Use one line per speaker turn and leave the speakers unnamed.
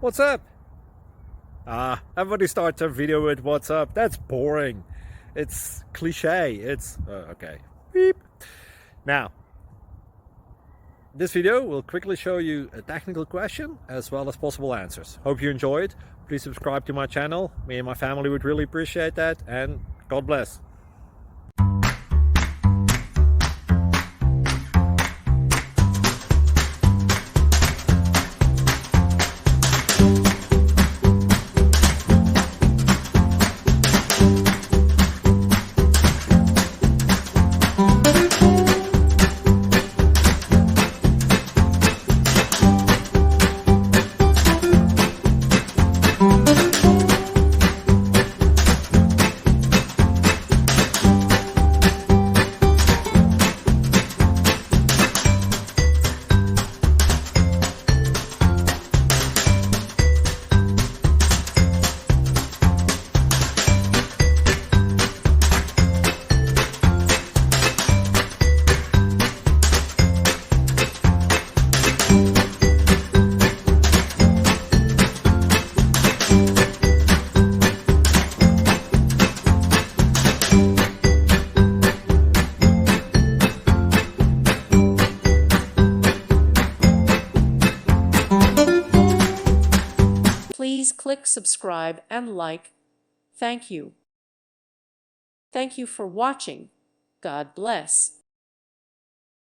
What's up? Everybody starts their video with what's up. That's boring. It's cliche. It's okay. Beep. Now, this video will quickly show you a technical question as well as possible answers. Hope you enjoyed. Please subscribe to my channel. Me and my family would really appreciate that, and God bless.
Please click subscribe and like. Thank you. Thank you for watching. God bless.